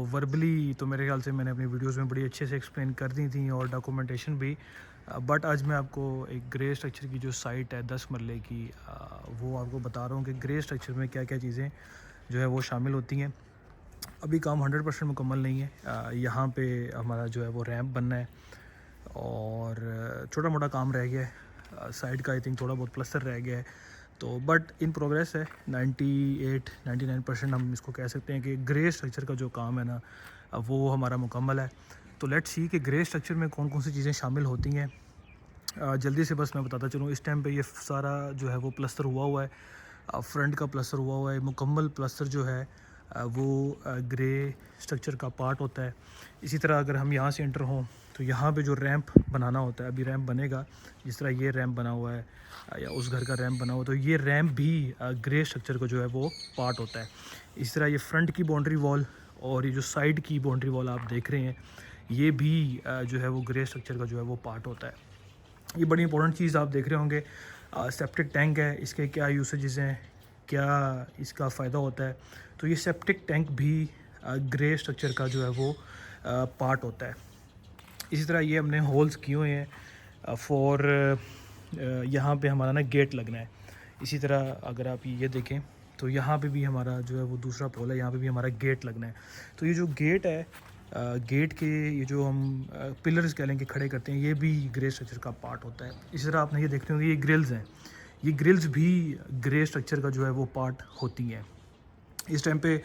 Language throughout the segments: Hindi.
वो वर्बली तो मेरे ख्याल से मैंने अपनी वीडियोस में बड़ी अच्छे से एक्सप्लेन कर दी थी और डॉक्यूमेंटेशन भी। बट आज मैं आपको एक ग्रे स्ट्रक्चर की जो साइट है 10 मरले की, वो आपको बता रहा हूँ कि ग्रे स्ट्रक्चर में क्या क्या चीज़ें जो है वो शामिल होती हैं। अभी काम 100% मुकम्मल नहीं है। यहाँ पे हमारा जो है वो रैंप बनना है और छोटा मोटा काम रह गया है। साइड का आई थिंक थोड़ा बहुत प्लस्तर रह गया है, तो बट इन प्रोग्रेस है। 98-99% हम इसको कह सकते हैं कि ग्रे स्ट्रक्चर का जो काम है ना, वो हमारा मुकम्मल है। तो लेट्स सी कि ग्रे स्ट्रक्चर में कौन कौन सी चीज़ें शामिल होती हैं। जल्दी से बस मैं बताता चलूँ, इस टाइम पे ये सारा जो है वो प्लस्तर हुआ है। फ्रंट का प्लस्तर हुआ है। मुकम्मल प्लस्तर जो है वो ग्रे स्ट्रक्चर का पार्ट होता है। इसी तरह अगर हम यहाँ से एंटर हों तो यहाँ पे जो रैंप बनाना होता है, अभी रैंप बनेगा, जिस तरह ये रैंप बना हुआ है या उस घर का रैंप बना हुआ, तो ये रैंप भी ग्रे स्ट्रक्चर का जो है वो पार्ट होता है। इस तरह ये फ्रंट की बाउंड्री वॉल और ये जो साइड की बाउंड्री वॉल आप देख रहे हैं, ये भी जो है वो ग्रे स्ट्रक्चर का जो है वो पार्ट होता है। ये बड़ी इंपॉर्टेंट चीज़ आप देख रहे होंगे, सेप्टिक टैंक है, इसके क्या यूसेजेस हैं, क्या इसका फ़ायदा होता है। तो ये सेप्टिक टैंक भी ग्रे स्ट्रक्चर का जो है वो पार्ट होता है। इसी तरह ये हमने होल्स किए हुए हैं फॉर यहाँ पे हमारा ना गेट लगना है। इसी तरह अगर आप ये देखें तो यहाँ पे भी हमारा जो है वो दूसरा पोल है, यहाँ पे भी हमारा गेट लगना है। तो ये जो गेट है, गेट के ये जो हम पिलर्स कह लें कि खड़े करते हैं, ये भी ग्रे स्ट्रक्चर का पार्ट होता है। इसी तरह आपने ये देख रहे होंगे, ये ग्रिल्स हैं, ये ग्रिल्स भी ग्रे स्ट्रक्चर का जो है वो पार्ट होती हैं। इस टाइम पे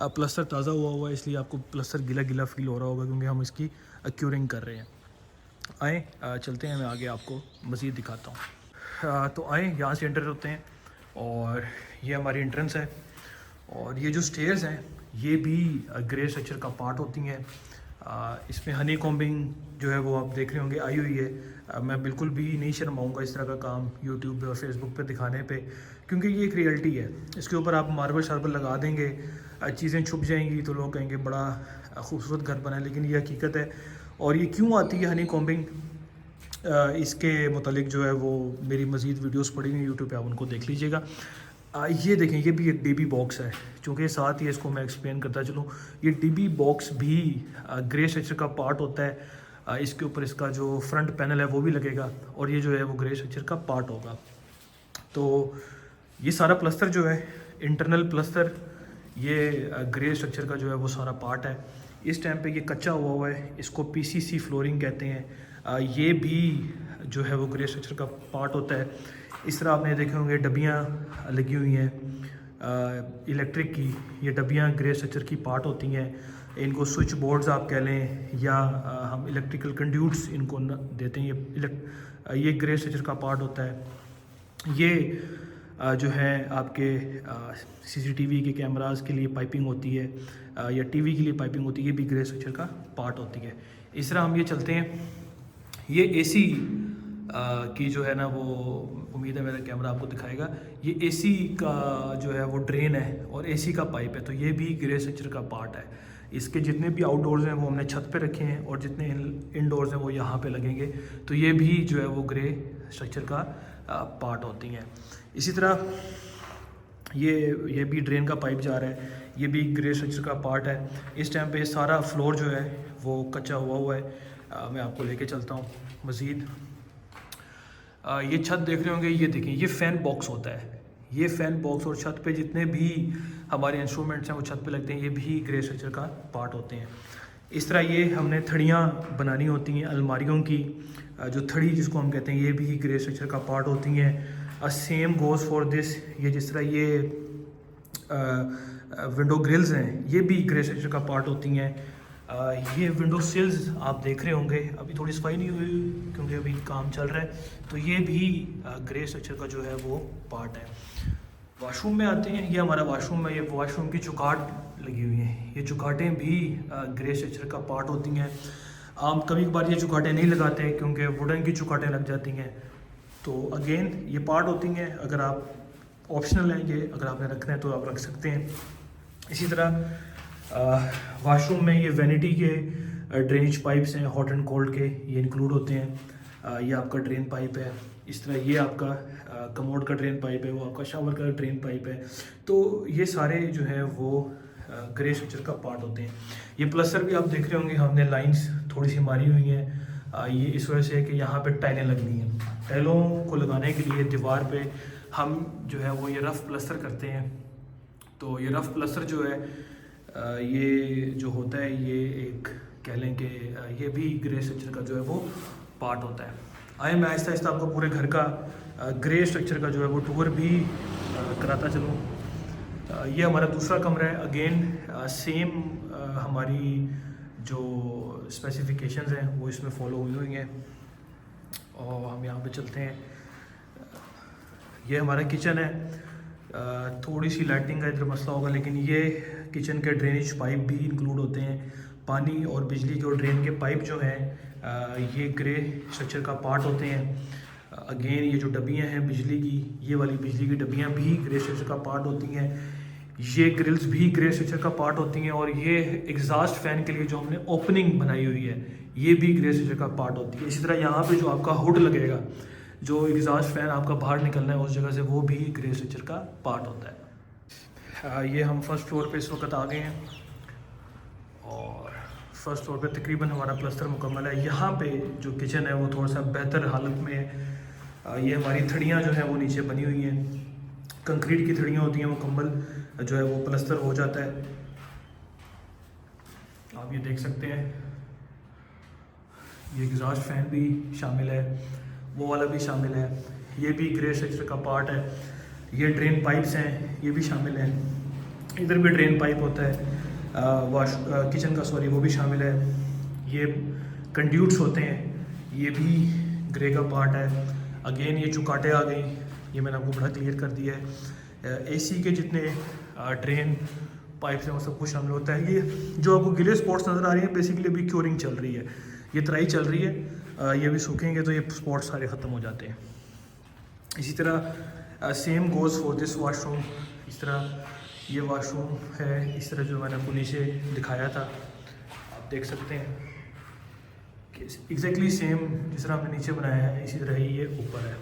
प्लस्तर ताज़ा हुआ है, इसलिए आपको प्लस्तर गीला गीला फील हो रहा होगा क्योंकि हम इसकी क्यूरिंग कर रहे हैं। आए चलते हैं, मैं आगे आपको मज़ीद दिखाता हूँ। तो आए यहाँ से एंटर होते हैं और ये हमारी एंट्रेंस है। और ये जो स्टेयर्स हैं ये भी ग्रे स्ट्रक्चर का पार्ट होती हैं। इसमें हनी कॉम्बिंग जो है वो आप देख रहे होंगे आई हुई है। मैं बिल्कुल भी नहीं शर्माऊँगा इस तरह का काम यूट्यूब पे और फेसबुक पे दिखाने पे, क्योंकि ये एक रियलिटी है। इसके ऊपर आप मार्बल शार्बल लगा देंगे, चीज़ें छुप जाएंगी तो लोग कहेंगे बड़ा खूबसूरत घर बना है, लेकिन ये हकीकत है। और ये क्यों आती है हनी कॉम्बिंग, इसके मुतालिक जो है वो मेरी मज़ीद वीडियोस पड़ी हुई यूट्यूब पे, आप उनको देख लीजिएगा। ये देखें, ये भी एक डीबी बॉक्स है, चूँकि साथ ही इसको मैं एक्सप्लेन करता चलूँ। ये डीबी बॉक्स भी ग्रे स्ट्रक्चर का पार्ट होता है। इसके ऊपर इसका जो फ्रंट पैनल है वो भी लगेगा और ये जो है वो ग्रे स्ट्रक्चर का पार्ट होगा। तो ये सारा प्लस्तर जो है, इंटरनल प्लस्तर, ये ग्रे स्ट्रक्चर का जो है वो सारा पार्ट है। इस टाइम पे ये कच्चा हुआ है, इसको पीसीसी फ्लोरिंग कहते हैं। ये भी जो है वो ग्रे स्ट्रक्चर का पार्ट होता है। इस तरह आपने देखे होंगे डब्बियाँ लगी हुई हैं इलेक्ट्रिक की, ये डब्बियाँ ग्रे स्ट्रक्चर की पार्ट होती हैं। इनको स्विच बोर्ड्स आप कह लें या हम इलेक्ट्रिकल कंड्यूट्स इनको देते हैं, ये ग्रे स्ट्रक्चर का पार्ट होता है। ये जो है आपके सीसीटीवी के कैमरास के लिए पाइपिंग होती है या टीवी के लिए पाइपिंग होती है, ये भी ग्रे स्ट्रक्चर का पार्ट होती है। इस तरह हम ये चलते हैं, ये एसी की जो है ना वो, उम्मीद है मेरा कैमरा आपको दिखाएगा, ये एसी का जो है वो ड्रेन है और एसी का पाइप है, तो ये भी ग्रे स्ट्रक्चर का पार्ट है। इसके जितने भी आउटडोर्स हैं वो हमने छत पे रखे हैं और जितने इनडोर्स हैं वो यहाँ पे लगेंगे, तो ये भी जो है वो ग्रे स्ट्रक्चर का पार्ट होती हैं। इसी तरह ये भी ड्रेन का पाइप जा रहा है, ये भी ग्रे स्ट्रक्चर का पार्ट है। इस टाइम पे सारा फ्लोर जो है वो कच्चा हुआ है। मैं आपको लेके चलता हूँ मज़ीद। ये छत देख रहे होंगे, ये देखें, ये फ़ैन बॉक्स होता है। ये फ़ैन बॉक्स और छत पे जितने भी हमारे इंस्ट्रूमेंट्स हैं वो छत पे लगते हैं, ये भी ग्रे स्ट्रक्चर का पार्ट होते हैं। इस तरह ये हमने थड़ियाँ बनानी होती हैं अलमारियों की, जो थड़ी जिसको हम कहते हैं, ये भी ग्रे स्ट्रक्चर का पार्ट होती हैं। सेम गोज़ फॉर दिस, ये जिस तरह ये विंडो ग्रिल्स हैं, ये भी ग्रे स्ट्रक्चर का पार्ट होती हैं। ये विंडो सिल्स आप देख रहे होंगे, अभी थोड़ी सफाई नहीं हुई क्योंकि अभी काम चल रहा है, तो ये भी ग्रे स्ट्रक्चर का जो है वो पार्ट है। वॉशरूम में आते हैं, ये हमारा वॉशरूम है, ये वॉशरूम की चुकाट लगी हुई है, ये चुकाटें भी ग्रे स्ट्रक्चर का पार्ट होती हैं। आप कभी कभार ये चुकाटें नहीं लगाते क्योंकि वुडन की चुकाटें लग जाती हैं, तो अगेन ये पार्ट होती हैं। अगर आप ऑप्शनल हैं, ये अगर आपने रखना है तो आप रख सकते हैं। इसी तरह वाशरूम में ये वैनिटी के ड्रेनेज पाइप्स हैं, हॉट एंड कोल्ड के, ये इंक्लूड होते हैं। ये आपका ड्रेन पाइप है। इस तरह ये आपका कमोड का ड्रेन पाइप है, वो आपका शावर का ड्रेन पाइप है। तो ये सारे जो है वो ग्रे स्ट्रक्चर का पार्ट होते हैं। ये प्लस्तर भी आप देख रहे होंगे, हमने लाइंस थोड़ी सी मारी हुई हैं। ये इस वजह से कि यहाँ पे टाइलें लगनी हैं। टाइलों को लगाने के लिए दीवार पे हम जो है वो ये रफ़ प्लस्तर करते हैं। तो ये रफ़ प्लस्तर जो है ये जो होता है ये एक कह लें कि ये भी ग्रे स्ट्रक्चर का जो है वो पार्ट होता है। आए मैं आहिस्ता आहिस्ता आपको पूरे घर का ग्रे स्ट्रक्चर का जो है वो टूर भी कराता चलूँ। ये हमारा दूसरा कमरा है। अगेन सेम हमारी जो स्पेसिफिकेशंस हैं वो इसमें फॉलो हुई हैं। और हम यहाँ पे चलते हैं। ये हमारा किचन है। थोड़ी सी लाइटिंग का इधर मसला होगा, लेकिन ये किचन के ड्रेनेज पाइप भी इंक्लूड होते हैं। पानी और बिजली के और ड्रेन के पाइप जो हैं ये ग्रे स्ट्रक्चर का पार्ट होते हैं। अगेन ये जो डब्बियाँ हैं बिजली की, ये वाली बिजली की डब्बियाँ भी ग्रे स्ट्रक्चर का पार्ट होती हैं। ये ग्रिल्स भी ग्रे स्ट्रक्चर का पार्ट होती हैं। और ये एग्जॉस्ट फैन के लिए जो हमने ओपनिंग बनाई हुई है ये भी ग्रे स्ट्रक्चर का पार्ट होती है। इसी तरह यहाँ पे जो आपका हुड लगेगा, जो एग्जॉस्ट फैन आपका बाहर निकलना है उस जगह से, वो भी ग्रे स्ट्रक्चर का पार्ट होता है। ये हम फर्स्ट फ्लोर पे इस वक्त आ गए हैं और फर्स्ट फ्लोर पे तकरीबन हमारा प्लस्तर मुकम्मल है। यहाँ पे जो किचन है वो थोड़ा सा बेहतर हालत में है। ये हमारी थड़ियाँ जो हैं वो नीचे बनी हुई हैं। कंक्रीट की थड़ियाँ होती हैं, मुकम्मल जो है वो प्लस्तर हो जाता है। आप ये देख सकते हैं। ये एग्जॉस्ट फैन भी शामिल है, वो वाला भी शामिल है। ये भी ग्रे स्ट्रक्चर का पार्ट है। ये ड्रेन पाइप्स हैं, ये भी शामिल हैं। इधर भी ड्रेन पाइप होता है किचन का, सॉरी, वो भी शामिल है। ये कंड्यूट्स होते हैं, ये भी ग्रे का पार्ट है। अगेन ये चुकाटे आ गई, ये मैंने आपको बड़ा क्लियर कर दिया है। एसी के जितने ड्रेन पाइप्स हैं वो सब कुछ शामिल होता है। ये जो आपको गिले स्पॉट्स नज़र आ रही हैं बेसिकली अभी क्योरिंग चल रही है, ये तराई चल रही है। ये भी सूखेंगे तो ये स्पॉट्स सारे ख़त्म हो जाते हैं। इसी तरह same goes for this washroom. इस तरह ये वॉशरूम है, इस तरह जो मैंने आपको नीचे दिखाया था आप देख सकते हैं कि एग्जैक्टली सेम जिस तरह हमने नीचे बनाया है इसी तरह ही ये ऊपर है।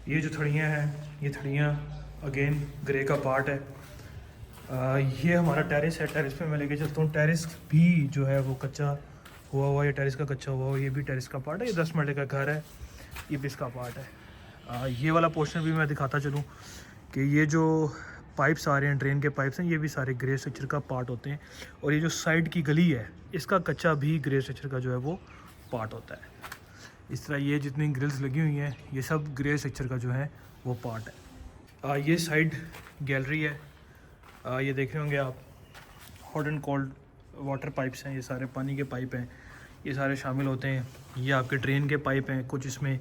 ये जो थड़ियाँ हैं ये थड़ियाँ अगेन ग्रे का पार्ट है। ये हमारा टेरेस है। टेरेस पे मैं लेके चलता हूँ। टेरेस भी जो है वो कच्चा हुआ, ये टेरेस का कच्चा हुआ, ये भी टेरेस का पार्ट है। ये 10 मरले का घर है, ये भी इसका पार्ट है। ये वाला पोर्शन भी मैं दिखाता चलूँ कि ये जो पाइप्स आ रहे हैं, ड्रेन के पाइप्स हैं, ये भी सारे ग्रे स्ट्रक्चर का पार्ट होते हैं। और ये जो साइड की गली है इसका कच्चा भी ग्रे स्ट्रक्चर का जो है वो पार्ट होता है। इस तरह ये जितनी ग्रिल्स लगी हुई हैं ये सब ग्रे स्ट्रक्चर का जो है वो पार्ट है। ये साइड गैलरी है। ये देख रहे होंगे आप, hot and cold water pipes हैं, ये सारे पानी के पाइप हैं, ये सारे शामिल होते हैं। ये आपके ड्रेन के पाइप हैं, कुछ इसमें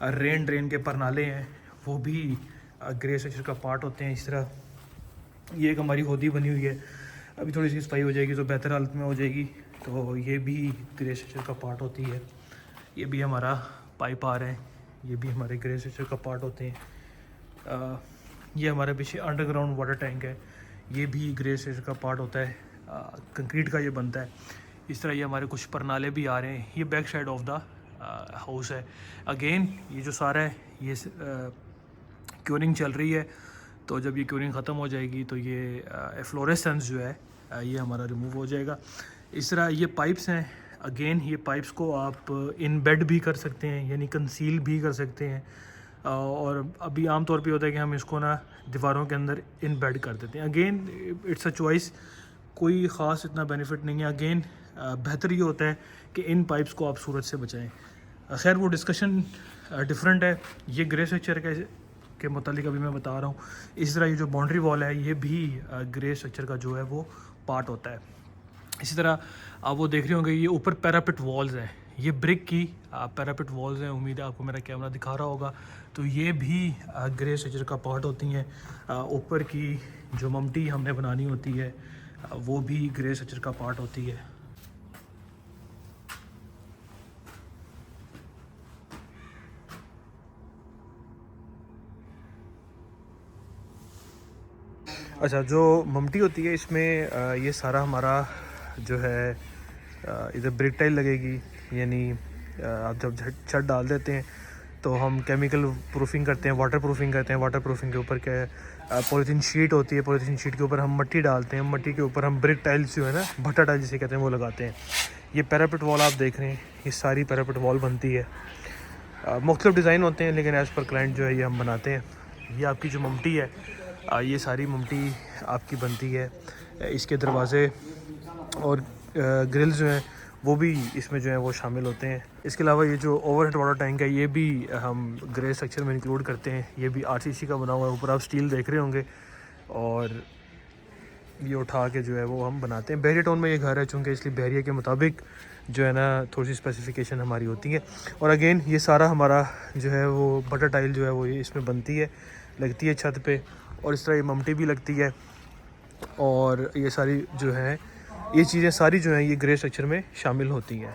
रेन ड्रेन के परनाले हैं, वो भी ग्रे स्ट्रक्चर का पार्ट होते हैं। इस तरह ये एक हमारी होदी बनी हुई है, अभी थोड़ी सी सफाई हो जाएगी तो बेहतर हालत में हो जाएगी, तो ये भी ग्रे स्ट्रक्चर का पार्ट होती है। ये भी हमारा पाइप आ रहे हैं, ये भी हमारे ग्रे स्ट्रक्चर का पार्ट होते हैं। ये हमारे पीछे अंडरग्राउंड वाटर टैंक है, ये भी ग्रे स्ट्रक्चर का पार्ट होता है। कंक्रीट का ये बनता है। इस तरह ये हमारे कुछ परनाले भी आ रहे हैं। ये back side of the house है। अगेन ये जो सारा है ये क्योरिंग चल रही है, तो जब ये क्योरिंग ख़त्म हो जाएगी तो ये एफ्लोरेसेंस जो है ये हमारा रिमूव हो जाएगा। इस तरह ये पाइप्स हैं। अगेन ये पाइप्स को आप इन बेड भी कर सकते हैं, यानी कंसील भी कर सकते हैं। और अभी आम तौर पे होता है कि हम इसको ना दीवारों के अंदर इन बेड कर देते हैं। अगेन इट्स अ चॉइस, कोई ख़ास इतना बेनिफिट नहीं है। अगेन बेहतर ये होता है कि इन पाइप्स को आप सूरज से बचाएं। खैर वो डिस्कशन डिफरेंट है। ये ग्रे स्ट्रक्चर के मुतालिक अभी मैं बता रहा हूँ। इस तरह ये जो बाउंड्री वॉल है ये भी ग्रे स्ट्रक्चर का जो है वो पार्ट होता है। इसी तरह आप वो देख रहे होंगे ये ऊपर पैरापिट वॉल्स हैं, ये ब्रिक की पैरापिट वॉल्स हैं। उम्मीद है आपको मेरा कैमरा दिखा रहा होगा। तो ये भी ग्रे स्ट्रक्चर का पार्ट होती हैं। ऊपर की जो ममटी हमने बनानी होती है वो भी ग्रे स्ट्रक्चर का पार्ट होती है। अच्छा, जो ममटी होती है इसमें ये सारा हमारा जो है इधर ब्रिक टाइल लगेगी, यानी आप जब छत डाल देते हैं तो हम केमिकल प्रूफिंग करते हैं, वाटर प्रूफिंग करते हैं। वाटर प्रूफिंग के ऊपर क्या पॉलीथीन शीट होती है, पॉलीथीन शीट के ऊपर हम मिट्टी डालते हैं, मिट्टी के ऊपर हम ब्रिक टाइल्स जो है ना, भट्टा टाइल जिसे कहते हैं, वो लगाते हैं। ये पैरापेट वॉल आप देख रहे हैं, ये सारी पैरापेट वॉल बनती है। मुख्तलिफ डिज़ाइन होते हैं, लेकिन एज़ पर क्लाइंट जो है ये हम बनाते हैं। ये आपकी जो ममटी है, ये सारी ममटी आपकी बनती है। इसके दरवाज़े और ग्रिल्स जो हैं वो भी इसमें जो है वो शामिल होते हैं। इसके अलावा ये जो ओवरहेड वाटर टैंक है, ये भी हम ग्रे स्ट्रक्चर में इंक्लूड करते हैं। ये भी आरसीसी का बना हुआ है, ऊपर आप स्टील देख रहे होंगे, और ये उठा के जो है वो हम बनाते हैं। बहरिया टाउन में ये घर है चूँकि, इसलिए बहरिया के मुताबिक जो है ना थोड़ी सी स्पेसिफिकेशन हमारी होती है। और अगेन ये सारा हमारा जो है वो बटर टाइल जो है वो इसमें बनती है, लगती है छत पे, और इस तरह ये ममटी भी लगती है। और ये सारी जो है ये चीज़ें सारी जो हैं ये ग्रे स्ट्रक्चर में शामिल होती हैं।